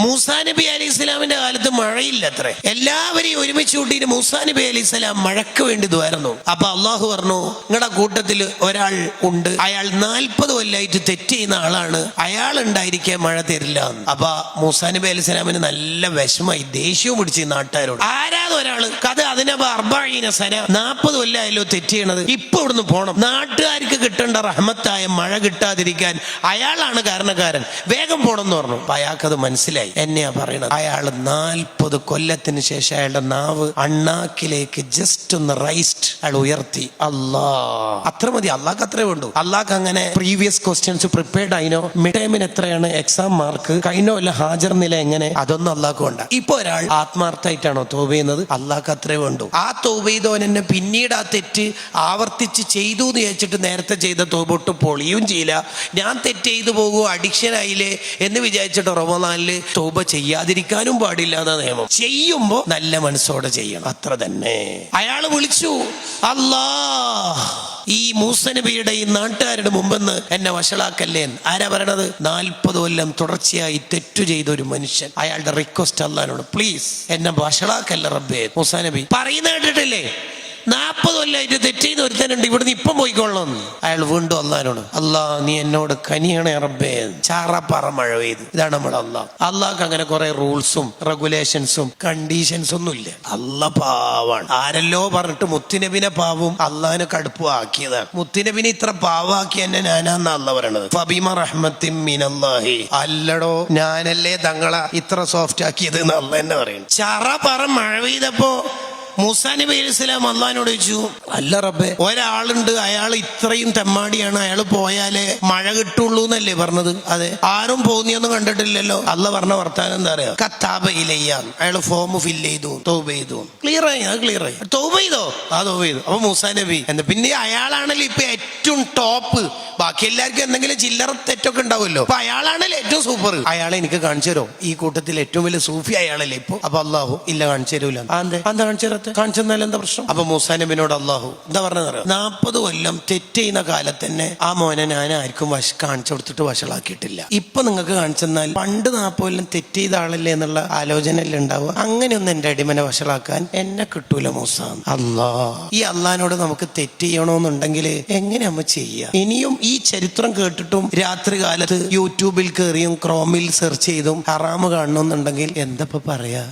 മൂസാ നബി അലൈഹി ഇസ്ലാമിന്റെ കാലത്ത് മഴയില്ല അത്രേ. എല്ലാവരെയും ഒരുമിച്ച് കൂട്ടിയിട്ട് മൂസാ നബി അലൈഹി ഇസ്ലാം മഴക്ക് വേണ്ടി ദ്വാരുന്നു. അപ്പൊ അള്ളാഹു പറഞ്ഞു, നിങ്ങളുടെ കൂട്ടത്തിൽ ഒരാൾ ഉണ്ട്, അയാൾ 40 കൊല്ലായിട്ട് തെറ്റ് ചെയ്യുന്ന ആളാണ്, അയാൾ ഉണ്ടായിരിക്കാൻ മഴ തരില്ല. അപ്പൊ മൂസാ നബി അലൈഹി ഇസ്ലാമിന് നല്ല വിഷമായി, ദേഷ്യവും പിടിച്ച് നാട്ടുകാരോട്. ആരാത് ഒരാള് കഥ അതിനപ്പോ 40 സന 40 കൊല്ലായല്ലോ തെറ്റ് ചെയ്യണത്, ഇപ്പൊ ഇവിടുന്ന് പോണം, നാട്ടുകാർക്ക് കിട്ടേണ്ട റഹ്മത്തായ മഴ കിട്ടാതിരിക്കാൻ അയാളാണ് കാരണക്കാരൻ, വേഗം പോണം എന്ന് പറഞ്ഞു. അപ്പൊ അയാൾക്കത് മനസ്സിലായി. എന്നെയാ പറയണത്, അയാൾ 40 കൊല്ലത്തിന് ശേഷം അയാളുടെ നാവ് അണ്ണാക്കിലേക്ക് ജസ്റ്റ് ഒന്ന് റൈസ്റ്റ് അയാൾ ഉയർത്തി. അത്ര മതി, അള്ളാഹ് അത്രേ വേണ്ടു. അള്ളാഹ് അങ്ങനെ പ്രീവിയസ് ക്വസ്റ്റ്യൻസ് പ്രിപ്പയർഡ് ആയിനോ, മിഡ് ടൈമിന് എത്രയാണ് എക്സാം മാർക്ക്, കഴിഞ്ഞോ അല്ല ഹാജർ നില എങ്ങനെ, അതൊന്നും അള്ളാഹ് വേണ്ട. ഇപ്പൊ ഒരാൾ ആത്മാർത്ഥമായിട്ടാണോ തൗബ ചെയ്യുന്നത്, അള്ളാഹ് അത്രേ വേണ്ടു. ആ തൗബ ചെയ്തവൻ എന്നെ പിന്നീട് ആ തെറ്റ് ആവർത്തിച്ച് ചെയ്തു എന്ന് വിചാരിച്ചിട്ട് നേരത്തെ ചെയ്ത തൗബ ഒട്ട് പൊളിയും ചെയ്യില്ല. ഞാൻ തെറ്റ് ചെയ്തു പോകുമോ, അഡിക്ഷൻ ആയില്ലേ എന്ന് വിചാരിച്ചിട്ട് റമദാനില് തൗബ ചെയ്യാതിരിക്കാനും പാടില്ല എന്ന നിയമം. ചെയ്യുമ്പോ നല്ല മനസ്സോടെ ചെയ്യണം, അത്ര തന്നെ. അയാള് വിളിച്ചു, അല്ലാഹ് ഈ മൂസാ നബിയുടെ ഈ നാട്ടുകാരുടെ മുമ്പെന്ന് എന്നെ വഷളാക്കല്ലേ. ആരാ പറയണത്? 40 കൊല്ലം തുടർച്ചയായി തെറ്റു ചെയ്ത ഒരു മനുഷ്യൻ. അയാളുടെ റിക്വസ്റ്റ് അല്ലാഹുവിനോട്, പ്ലീസ് എന്നെ വഷളാക്കല്ലേ റബ്ബേ. മൂസാ നബി പറയുന്ന കേട്ടിട്ടില്ലേ, 40 കൊല്ലമായിട്ട് തെറ്റ് ചെയ്ത് ഒരുത്തനുണ്ട്, ഇവിടുന്ന് ഇപ്പം പോയിക്കൊള്ളണം. അയാൾ വീണ്ടും അള്ളാഹിനോട്, അല്ലാഹ് നീ എന്നോട് കനിയണേ റബ്ബേ. ചാറാപ്പാറ മഴ പെയ്ത്. ഇതാണ് നമ്മുടെ അള്ളാഹ്. അള്ളാഹ്ക്ക് അങ്ങനെ കുറെ റൂൾസും റെഗുലേഷൻസും കണ്ടീഷൻസ് ഒന്നും ഇല്ല. അള്ളാഹ് പാവാണ്. ആരല്ലോ പറഞ്ഞിട്ട് മുത്തുനബിനെ പാവും അള്ളാഹിനെ കടുപ്പും ആക്കിയതാണ്. മുത്തുനബിനെ ഇത്ര പാവാക്കി എന്നെ ഞാനാന്ന് അള്ളാഹ് പറയണത്. ഫബിമ റഹ്മത്തിൻ മിനല്ലാഹി, അല്ലടോ ഞാനല്ലേ തങ്ങളെ ഇത്ര സോഫ്റ്റ് ആക്കിയത് എന്ന് അള്ളാഹ് എന്നെ പറയുന്നു. ചാറാപ്പാറ മഴ പെയ്തപ്പോ മൂസാ നബി അലൈഹി സ്വലാം അള്ളാഹിനോട് ചോദിച്ചു, അല്ല റബ്ബേ, ഒരാളുണ്ട്, അയാൾ ഇത്രയും തെമ്മാടിയാണ്, അയാൾ പോയാലേ മഴ കിട്ടുള്ളൂ എന്നല്ലേ പറഞ്ഞത്? അതെ, ആരും പോകുന്നൊന്നും കണ്ടിട്ടില്ലല്ലോ. അള്ളാഹ് പറഞ്ഞ വർത്താനം എന്താ പറയാ, കത്താബ ഇലയ്യാൻ, അയാൾ ഫോം ഫില്ല് ചെയ്തു, തൗബ ചെയ്തു. ക്ലിയർ ആയി, അത് ക്ലിയർ ആയി. തൗബ ചെയ്തോ? ആ തൗബ ചെയ്തു. അപ്പൊ മൂസാ നബി എന്താ, പിന്നെ അയാളാണല്ലോ ഇപ്പൊ ഏറ്റവും ടോപ്പ്. ബാക്കി എല്ലാവർക്കും എന്തെങ്കിലും ചില്ലറ തെറ്റൊക്കെ ഉണ്ടാവുമല്ലോ, അപ്പൊ അയാളാണല്ലോ ഏറ്റവും സൂപ്പർ. അയാളെ എനിക്ക് കാണിച്ചു തരോ, ഈ കൂട്ടത്തിൽ ഏറ്റവും വലിയ സൂഫി അയാളല്ലേ ഇപ്പൊ? അപ്പൊ അള്ളാഹു ഇല്ല കാണിച്ചു തരൂല. എന്താ കാണിച്ചു തരാത്ത? കാണിച്ചെന്നാൽ എന്താ പ്രശ്നം? അപ്പൊ മൂസാ നബിനോട് അള്ളാഹു എന്താ പറഞ്ഞത്? 40 കൊല്ലം തെറ്റ് ചെയ്യുന്ന കാലത്ത് തന്നെ ആ മോനെ ഞാൻ ആർക്കും കാണിച്ചു കൊടുത്തിട്ട് വഷളാക്കിയിട്ടില്ല. ഇപ്പൊ നിങ്ങൾക്ക് കാണിച്ചെന്നാൽ പണ്ട് 40 കൊല്ലം തെറ്റ് ചെയ്ത ആളല്ലേ എന്നുള്ള ആലോചനയല്ലേ ഉണ്ടാവുക. അങ്ങനെയൊന്നും എന്റെ അടിമനെ വഷളാക്കാൻ എന്നെ കിട്ടൂല മൂസ. ഈ അള്ളഹാനോട് നമുക്ക് തെറ്റ് ചെയ്യണമെന്നുണ്ടെങ്കിൽ എങ്ങനെ നമ്മ ചെയ്യാ? ഇനിയും ഈ ചരിത്രം കേട്ടിട്ടും രാത്രി കാലത്ത് യൂട്യൂബിൽ കയറിയും ക്രോമിൽ സെർച്ച് ചെയ്തും ഹറാമ് കാണണമെന്നുണ്ടെങ്കിൽ എന്താ പറയാ?